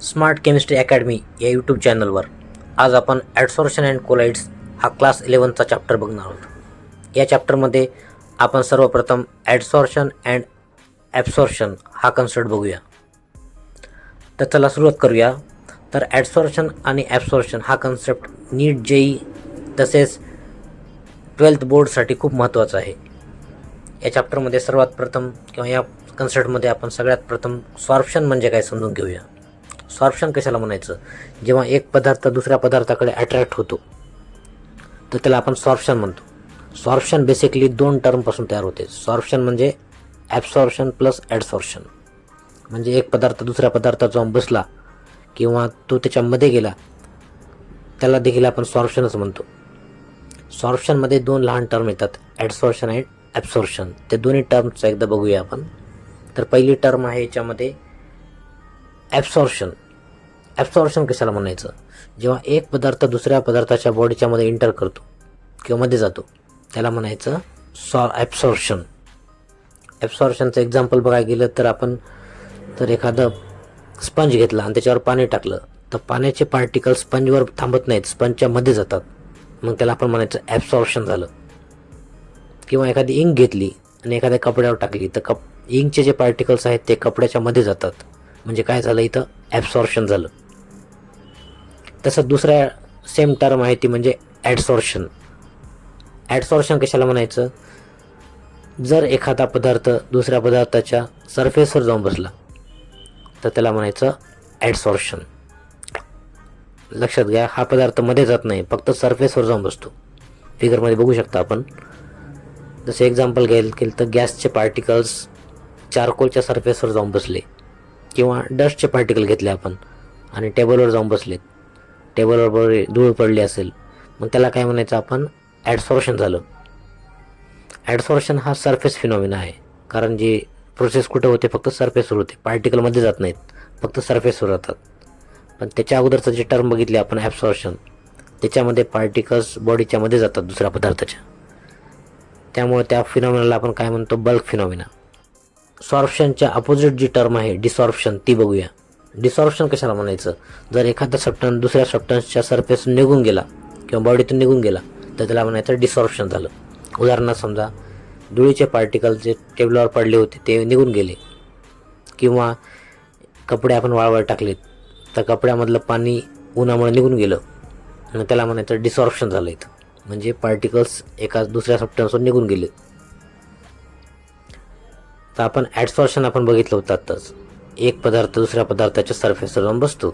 Smart chemistry academy या YouTube चॅनलवर आज आपण ॲडसॉर्प्शन अँड कोलाइड्स हा क्लास 11चा चॅप्टर बघणार आहोत. या चॅप्टरमध्ये आपण सर्वप्रथम ॲडसॉर्प्शन अँड ॲब्सॉर्प्शन हा कन्सेप्ट बघूया. तर चला सुरुवात करूया. तर ॲडसॉर्प्शन आणि ॲब्सॉर्प्शन हा कन्सेप्ट नीट जेई तसेच 12th बोर्डसाठी खूप महत्त्वाचा आहे. या चॅप्टरमध्ये सर्वात प्रथम किंवा या कन्सेप्टमध्ये आपण सगळ्यात प्रथम सॉर्प्शन म्हणजे काय समजून घेऊया. सॉर्प्शन कशाला म्हणायचं? जेव्हा एक पदार्थ दुसऱ्या पदार्थाकडे अट्रॅक्ट होतो तर त्याला आपण सॉर्प्शन म्हणतो. सॉर्प्शन बेसिकली दोन टर्मपासून तयार होते. सॉर्प्शन म्हणजे ॲब्सॉर्प्शन प्लस ॲडसॉर्प्शन. म्हणजे एक पदार्थ दुसऱ्या पदार्थात जाऊन बसला किंवा तो त्याच्यामध्ये गेला त्याला देखील आपण सॉर्प्शनच म्हणतो. सॉर्प्शनमध्ये दोन लहान टर्म येतात, ॲडसॉर्प्शन अँड ॲब्सॉर्प्शन. ते दोन्ही टर्म्सचं एकदा बघूया आपण. तर पहिली टर्म आहे याच्यामध्ये ॲब्सॉर्प्शन. ॲब्सॉर्प्शन कशाला म्हणायचं? जेव्हा एक पदार्थ दुसऱ्या पदार्थाच्या बॉडीच्यामध्ये एंटर करतो किंवा मध्ये जातो त्याला म्हणायचं ॲब्सॉर्प्शन. ॲब्सॉर्प्शनचं एक्झाम्पल बघायला गेलं तर आपण एखादं स्पंज घेतला आणि त्याच्यावर पाणी टाकलं तर पाण्याचे पार्टिकल स्पंजवर थांबत नाहीत, स्पंजच्या मध्ये जातात. मग त्याला आपण म्हणायचं ॲब्सॉर्प्शन झालं. किंवा एखादी इंक घेतली आणि एखाद्या कपड्यावर टाकली तर इंकचे जे पार्टिकल्स आहेत ते कपड्याच्या मध्ये जातात. म्हणजे काय झालं, इथं ॲब्सॉर्प्शन झालं. तसं दुसऱ्या सेम टर्म आहे ती म्हणजे ॲडसॉर्प्शन. ॲडसॉर्प्शन कशाला म्हणायचं? जर एखादा पदार्थ दुसऱ्या पदार्थाच्या सरफेसवर जाऊन बसला तर त्याला म्हणायचं ॲडसॉर्प्शन. लक्षात घ्या, हा पदार्थ मध्ये जात नाही, फक्त सरफेसवर जाऊन बसतो. फिगरमध्ये बघू शकता आपण. जसं एक्झाम्पल केलं तर गॅसचे पार्टिकल्स चारकोलच्या सरफेसवर जाऊन बसले किंवा डस्टचे पार्टिकल घेतले आपण आणि टेबलवर जाऊन बसलेत, टेबलवर धूळ पडली असेल, मग त्याला काय म्हणायचं आपण? ॲडसॉर्प्शन झालं. ॲडसॉर्प्शन हा सरफेस फिनॉमिना आहे, कारण जी प्रोसेस कुठं होते? फक्त सरफेसवर होते. पार्टिकलमध्ये जात नाहीत, फक्त सरफेसवर राहतात. पण त्याच्या अगोदरचं जे टर्म बघितले आपण ॲब्सॉर्प्शन, त्याच्यामध्ये पार्टिकल्स बॉडीच्या मध्ये जातात दुसऱ्या पदार्थाच्या. त्यामुळे त्या फिनॉमिनाला आपण काय म्हणतो? Bulk phenomena. सॉर्प्शनच्या अपोजिट जी टर्म आहे डिसॉर्प्शन, ती बघूया. डिसॉर्प्शन कशाला म्हणायचं? जर एखादा सबस्टन्स दुसऱ्या सबस्टन्सच्या सरफेसून निघून गेला किंवा बॉडीतून निघून गेला तर त्याला म्हणायचं डिसॉर्प्शन झालं. उदाहरणार्थ समजा धुळीचे पार्टिकल जे टेबलावर पडले होते ते निघून गेले किंवा कपडे आपण वाळवायला टाकलेत तर कपड्यामधलं पाणी उन्हामुळे निघून गेलं आणि त्याला म्हणायचं डिसॉर्प्शन झालं. इथं म्हणजे पार्टिकल्स एका दुसऱ्या सबस्टन्सवर निघून गेले. तर आपण ॲडसॉर्प्शन आपण बघितलं होतं आत्ताच. एक पदार्थ दुसऱ्या पदार्थाच्या सरफेसवर जाऊन बसतो.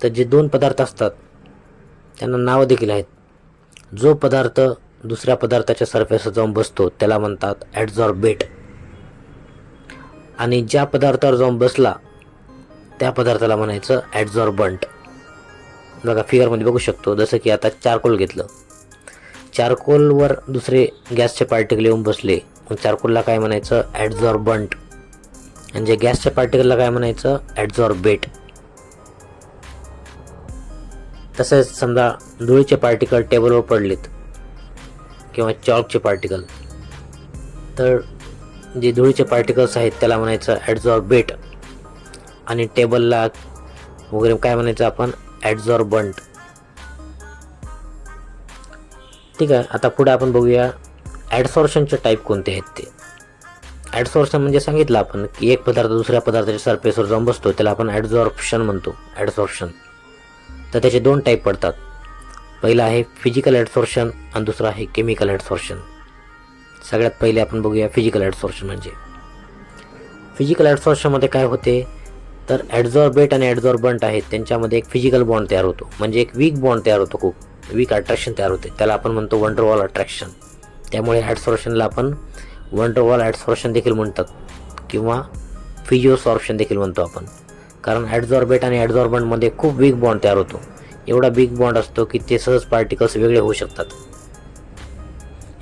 तर जे दोन पदार्थ असतात त्यांना नावं देखील आहेत. जो पदार्थ दुसऱ्या पदार्थाच्या सरफेसवर जाऊन बसतो त्याला म्हणतात ॲडझॉर्बेट, आणि ज्या पदार्थावर जाऊन बसला त्या पदार्थाला म्हणायचं ॲडझॉर्बंट. बघा फिगरमध्ये बघू शकतो. जसं की आता चारकोल घेतलं, चारकोलवर दुसरे गॅसचे पार्टिकल येऊन बसले, मग चारकोलला काय म्हणायचं? ॲडझॉर्बंट. आणि जे गॅसच्या पार्टिकलला काय म्हणायचं? ॲडझॉर्बेट. तसेच समजा धुळीचे पार्टिकल टेबलवर पडलेत किंवा चॉकचे पार्टिकल, तर जे धुळीचे पार्टिकल्स आहेत त्याला म्हणायचं ॲडझॉर्बेट आणि टेबलला वगैरे काय म्हणायचं आपण? ॲडझॉर्बंट. ठीक आहे. आता पुढे आपण बघूया ॲडसॉर्प्शनचे टाईप कोणते आहेत ते. ॲडसॉर्प्शन म्हणजे सांगितलं आपण की एक पदार्थ दुसऱ्या पदार्थाच्या सरफेसवर जाऊन बसतो त्याला आपण ॲडसॉर्प्शन म्हणतो. ॲडसॉर्प्शन तर त्याचे दोन टाईप पडतात. पहिला आहे फिजिकल ॲडसॉर्प्शन आणि दुसरा आहे केमिकल ॲडसॉर्प्शन. सगळ्यात पहिले आपण बघूया फिजिकल ॲडसॉर्प्शन. म्हणजे फिजिकल ॲडसॉर्प्शनमध्ये काय होते तर ॲडझॉर्बेट आणि ॲडझॉर्बंट आहेत त्यांच्यामध्ये एक फिजिकल बॉन्ड तयार होतो. म्हणजे एक वीक बॉन्ड तयार होतो, खूप वीक अट्रॅक्शन तयार होते. त्याला आपण म्हणतो वंडरवॉल अट्रॅक्शन. त्यामुळे ॲडसॉर्प्शनला आपण वंडरवॉल ॲडसॉर्प्शन देखील म्हणतात किंवा फिजिओसॉर्प्शन देखील म्हणतो आपण. कारण ॲडझॉर्बेट आणि ॲडझॉर्बंटमध्ये खूप वीक बॉन्ड तयार होतो. एवढा वीक बॉन्ड असतो की ते सहज पार्टिकल्स वेगळे होऊ शकतात.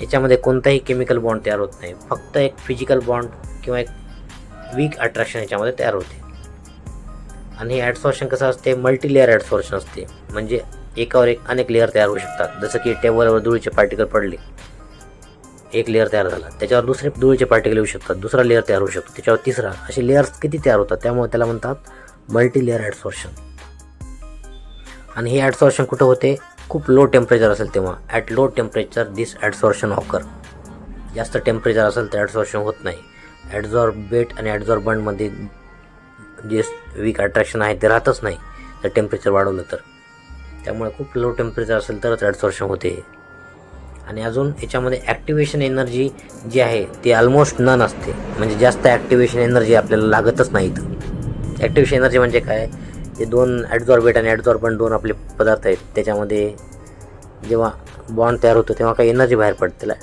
याच्यामध्ये कोणताही केमिकल बॉन्ड तयार होत नाही, फक्त एक फिजिकल बॉन्ड किंवा एक वीक अट्रॅक्शन याच्यामध्ये तयार होते. आणि हे ॲडसॉर्प्शन कसं असते? मल्टीलेअर ॲडसॉर्प्शन असते. म्हणजे एकावर एक अनेक लेअर तयार होऊ शकतात. जसं की टेबलवर धुळीचे पार्टिकल पडले, एक लेअर तयार झाला, त्याच्यावर दुसरे धुळीचे पार्टिकल येऊ शकतात, दुसरा लेअर तयार होऊ शकतो, त्याच्यावर तिसरा, असे लेअर्स किती तयार होतात. त्यामुळे त्याला म्हणतात मल्टी लेअर ॲडसॉर्प्शन. आणि हे ॲडसॉर्प्शन कुठं होते? खूप लो टेम्परेचर असेल तेव्हा. At low temperature this adsorption occur. जास्त टेम्परेचर असेल तर ॲडसॉर्प्शन होत नाही. ॲडझॉर्बेट आणि ॲडझॉर्बंटमध्ये जे वीक अट्रॅक्शन आहे ते राहतच नाही जर टेम्परेचर वाढवलं तर. त्यामुळे खूप लो टेम्परेचर असेल तरच ॲडसॉर्प्शन होते. आणि अजून याच्यामध्ये ॲक्टिवेशन एनर्जी जी आहे ती ऑलमोस्ट नन असते. म्हणजे जास्त ॲक्टिवेशन एनर्जी आपल्याला लागतच नाहीत. ॲक्टिवेशन एनर्जी म्हणजे काय? जे दोन ॲडझॉर्बेट आणि ॲडझॉर्बंट दोन आपले पदार्थ आहेत त्याच्यामध्ये जेव्हा बॉन्ड तयार होतो तेव्हा काही एनर्जी बाहेर पडते, त्याला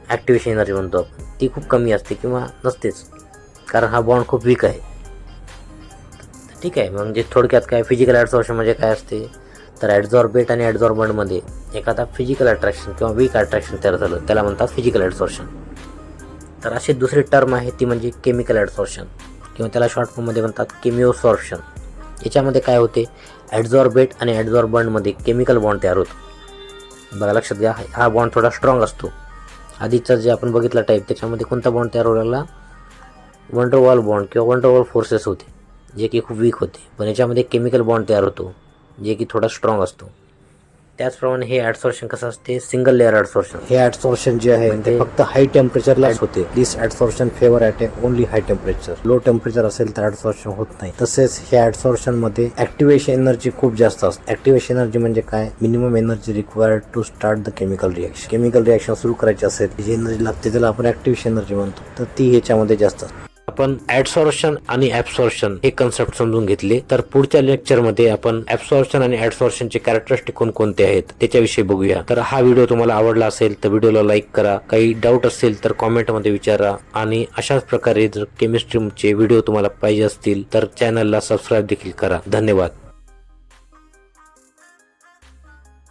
ॲक्टिवेशन एनर्जी म्हणतो आपण. ती खूप कमी असते किंवा नसतेच, कारण हा बॉन्ड खूप वीक आहे. ठीक आहे. म्हणजे थोडक्यात काय, फिजिकल ॲडसॉर्प्शन म्हणजे काय असते तर ॲडझॉर्बेट आणि ॲडझॉर्बंटमध्ये एखादा फिजिकल अट्रॅक्शन किंवा वीक अट्रॅक्शन तयार झालं त्याला म्हणतात फिजिकल ॲडसॉर्प्शन. तर अशी दुसरी टर्म आहे ती म्हणजे केमिकल ॲडसॉर्प्शन किंवा त्याला शॉर्ट फॉर्ममध्ये म्हणतात केमिओसॉर्प्शन. याच्यामध्ये काय होते, ॲडझॉर्बेट आणि ॲडझॉर्बंटमध्ये केमिकल बॉन्ड तयार होतो. बघा लक्षात घ्या, हा बॉन्ड थोडा स्ट्रॉंग असतो. आधीचा जे आपण बघितला टाईप त्याच्यामध्ये कोणता बॉन्ड तयार होण्याला वंडरवॉल बॉन्ड किंवा वंडरवॉल फोर्सेस होते जे की खूप वीक होते. पण याच्यामध्ये केमिकल बॉन्ड तयार होतो जे की थोडा स्ट्रॉंग असतो. त्याचप्रमाणे हे ॲडसॉर्प्शन कसं असते, सिंगल लेअर ॲडसॉर्प्शन. हे ॲडसॉर्प्शन जे आहे ते फक्त हाय टेम्परेचरलाच होते. This adsorption favour at only high temperature. Low temperature असेल तर ॲडसॉर्प्शन होत नाही. तसेच हे ॲडसॉर्प्शन मध्ये ॲक्टिवेशन एनर्जी खूप जास्त असते. ॲक्टिवेशन एनर्जी म्हणजे काय, minimum energy required to start the chemical reaction. Chemical reaction सुरू करायची असेल जी एनर्जी लागते त्याला आपण ॲक्टिवेशन एनर्जी म्हणतो, तर ती ह्याच्यामध्ये जास्त असते. आपण ॲडसॉर्प्शन आणि ॲब्सॉर्प्शन हे कन्सेप्ट समजून घेतले. तर पुढच्या लेक्चरमध्ये आपण ॲब्सॉर्प्शन आणि ॲडसॉर्प्शनचे कॅरेक्टरिस्टिक कोणकोणते आहेत त्याच्याविषयी बघूया. तर हा व्हिडिओ तुम्हाला आवडला असेल तर व्हिडिओला लाईक करा. काही डाऊट असेल तर कॉमेंटमध्ये विचारा. आणि अशाच प्रकारे जर केमिस्ट्रीचे व्हिडिओ तुम्हाला पाहिजे असतील तर चॅनलला सबस्क्राईब देखील करा. धन्यवाद.